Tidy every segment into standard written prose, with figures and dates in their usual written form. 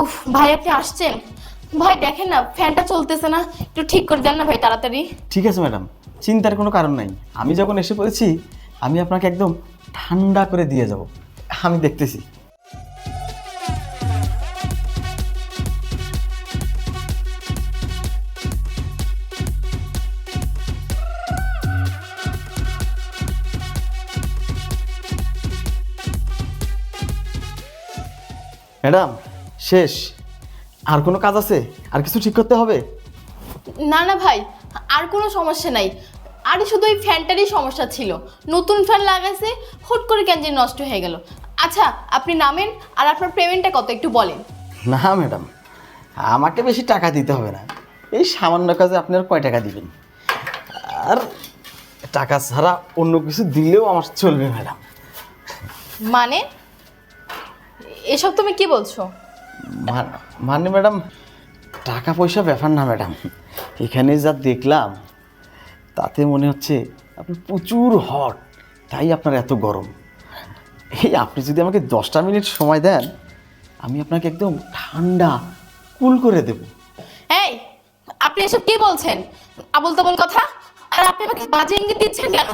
উফ ভাই আপনি আসছেন? ভাই দেখেন না ফ্যানটা চলতেছে না, একটু ঠিক করে দেন না ভাই তাড়াতাড়ি। ঠিক আছে ম্যাডাম, চিন্তার কোনো কারণ নাই। আমি যখন এসে পড়েছি আমি আপনাকে একদম ঠান্ডা করে দিয়ে যাব। আমি দেখতেছি। ম্যাডাম শেষ? আর কোনো কাজ আছে? আর কিছু ঠিক করতে হবে? না না ভাই, আর কোনো সমস্যা নাই। আরে শুধু ওই ফ্যানটারই সমস্যা ছিল, নতুন ফ্যান লাগাইছে, হুট করে কেন যে নষ্ট হয়ে গেল। আচ্ছা আপনি নামেন, আর আপনার পেমেন্টটা কত একটু বলেন। না ম্যাডাম, আমাকে বেশি টাকা দিতে হবে না। এই সামান্য কাজে আপনি আর কয় টাকা দিবেন? আর টাকা ছাড়া অন্য কিছু দিলেও আমার চলবে ম্যাডাম। মানে এসব তুমি কি বলছো? মানে ম্যাডাম, টাকা পয়সা ব্যাপার না ম্যাডাম। এখানে যা দেখলাম তাতে মনে হচ্ছে আপনি প্রচুর হট, তাই আপনার এত গরম। এই আপনি যদি আমাকে 10টা মিনিট সময় দেন, আমি আপনাকে একদম ঠান্ডা কুল করে দেব। এই আপনি এসব কি বলছেন? আবল তাবল কথা। আর আপনি আমাকে বাজে ইঙ্গিত দিচ্ছেন কেন?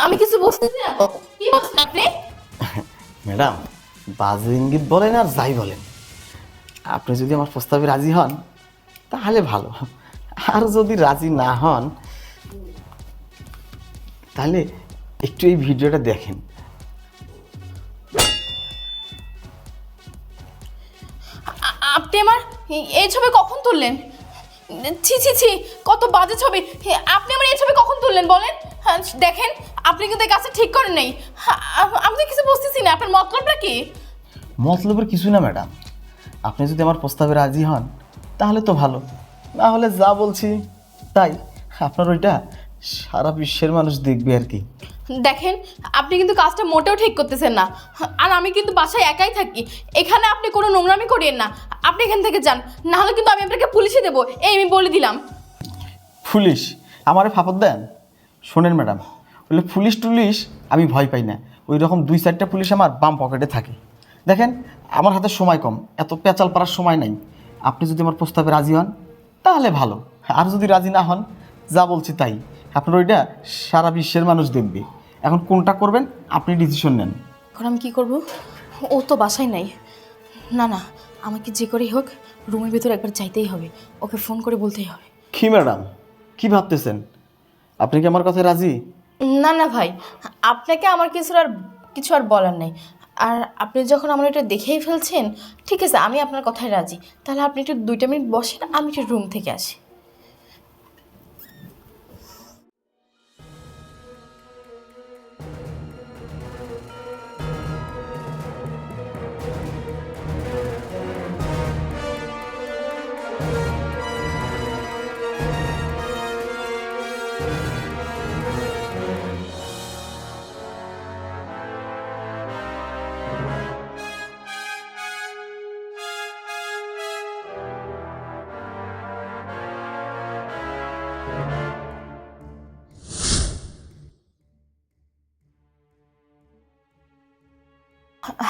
আমি কিছু বুঝতেছি না তো। কি বলছেন আপনি? ম্যাডাম, বাজে ইঙ্গিত বলেন আর যাই বলেন, আপনি যদি আমার প্রস্তাবে রাজি হন তাহলে ভালো, আর যদি রাজি না হন তাহলে একটু এই ভিডিওটা দেখেন। আপনি আমার এই ছবি কখন তুললেন? ছি ছি ছি, কত বাজে ছবি! আপনি আমার এই ছবি কখন তুললেন বলেন? দেখেন আপনি কিন্তু এই কাজটা ঠিক করেন নাই। আমি কিছু বুঝতেছি না, আপনার মতলবটা কি? মতলবের কিছু না ম্যাডাম, আপনি যদি আমার প্রস্তাবে রাজি হন তাহলে তো ভালো, না হলে যা বলছি তাই। আপনার ওইটা সারা বিশ্বের মানুষ দেখবে আর কি। দেখেন আপনি কিন্তু কাজটা মোটেও ঠিক করতেছেন না। আর আমি কিন্তু বাসায় একাই থাকি, এখানে আপনি কোনো নোংরামি করিয়েন না। আপনি এখান থেকে যান, না হলে কিন্তু আমি আপনাকে পুলিশে দেবো, এই আমি বলে দিলাম। পুলিশ? আমারে ফাপড় দেন? শোনেন ম্যাডাম, বলে পুলিশ টুলিশ আমি ভয় পাই না। ওই রকম 2-4টা পুলিশ আমার বাম পকেটে থাকে। দেখেন আমার হাতে সময় কম, এত পেঁচাল পাড়ার সময় নাই। আপনি যদি আমার প্রস্তাবে রাজি হন তাহলে ভালো, আর যদি রাজি না হন যা বলছি তাই। আপনার ওইটা সারা বিশ্বের মানুষ দেখবে। এখন কোনটা করবেন আপনি ডিসিশন নেন। এখন আমি কী করবো? ও তো বাসায় নাই। না না, আমাকে যে করেই হোক রুমের ভেতর একবার যাইতেই হবে, ওকে ফোন করে বলতেই হবে। কি ম্যাডাম, কি ভাবতেছেন? আপনি কি আমার কথায় রাজি? না না ভাই, আপনাকে আমার কিছু আর বলার নেই। আর আপনি যখন আমার এটা দেখেই ফেলছেন, ঠিক আছে আমি আপনার কথায় রাজি। তাহলে আপনি একটু 2টা মিনিট বসেন, আমি একটু রুম থেকে আসি।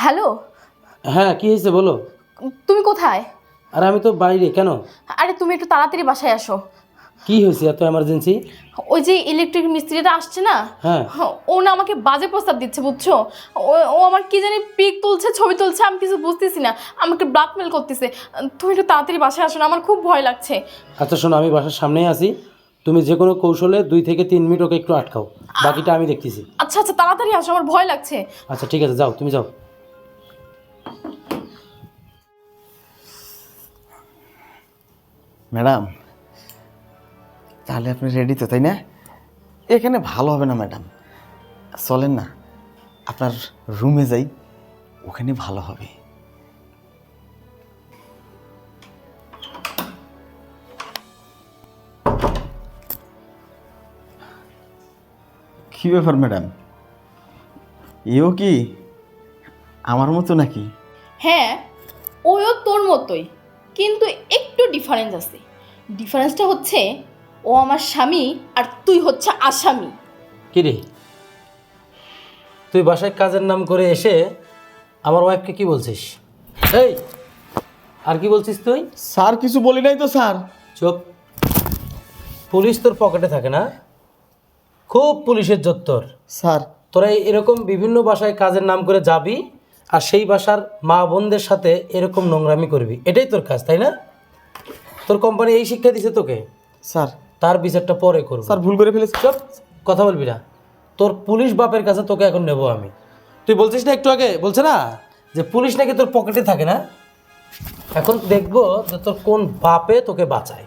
হ্যালো, হ্যাঁ, কি হয়েছে বলো। তুমি কোথায়? আর আমি তো বাইরে। কেন? আরে তুমি একটু তাড়াতাড়ি বাসায় আসো। কি হয়েছে এত এমার্জেন্সি? ওই যে ইলেকট্রিক মিস্ত্রিটা আসছে না, হ্যাঁ। ও না আমাকে বাজে প্রস্তাব দিচ্ছে বুঝছো। ও আমার কি জানি পিক তুলছে, ছবি তুলছে, আমি কিছু বুঝতেছি না, আমাকে ব্ল্যাকমেল করতেছে। তুমি একটু তাড়াতাড়ি বাসায় আসো না, আমার খুব ভয় লাগছে। আচ্ছা শোনো, আমি বাসার সামনেই আছি। তুমি যে কোনো কৌশলে 2 থেকে 3 মিনিট ওকে একটু আটকাও, বাকিটা আমি দেখতেছি। আচ্ছা আচ্ছা তাড়াতাড়ি আসো, আমার ভয় লাগছে। আচ্ছা ঠিক আছে, যাও তুমি যাও। ম্যাডাম তাহলে আপনি রেডি তো, তাই না? এখানে ভালো হবে না ম্যাডাম, চলেন না আপনার রুমে যাই, ওখানে ভালো হবে। কি ব্যাপার ম্যাডাম, এও কি আমার মতো নাকি? হ্যাঁ, ওও তোর মতোই, কিন্তু একটু ডিফারেন্স আছে। ডিফারেন্সটা হচ্ছে ও আমার স্বামী আর তুই হচ্ছে আসামি। কি রে, তুই বাসায় কাজের নাম করে এসে আমার ওয়াইফকে কি বলছিস? এই আর কি বলছিস তুই? স্যার কিছু বলি নাই তো স্যার। চুপ। পুলিশ তোর পকেটে থাকে না? খুব পুলিশের জোর তোর। স্যার তোরা এরকম বিভিন্ন বাসায় কাজের নাম করে যাবি আর সেই বাসার মা বোনদের সাথে এরকম নোংরামি করবি, এটাই তোর কাজ, তাই না? তোর কোম্পানি এই শিক্ষা দিছে তোকে, স্যার তার বিচারটা পরে করবো। স্যার ভুল করে ফেলেছি। চুপ, কথা বলবি না। তোর পুলিশ বাপের কাছে তোকে এখন নেব আমি। তুই বলছিস না একটু আগে, বলছে না যে পুলিশ নাকি তোর পকেটে থাকে না? এখন দেখবো যে তোর কোন বাপে তোকে বাঁচায়।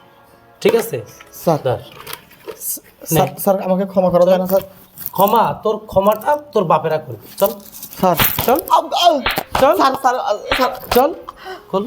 ঠিক আছে স্যার ধর। স্যার স্যার আমাকে ক্ষমা করা যায় না স্যার? ক্ষমা, তোর ক্ষমাটা তোর বাপেরা করবে। চল স্যার চল আউ, আউ। চল স্যার স্যার স্যার চল খোল।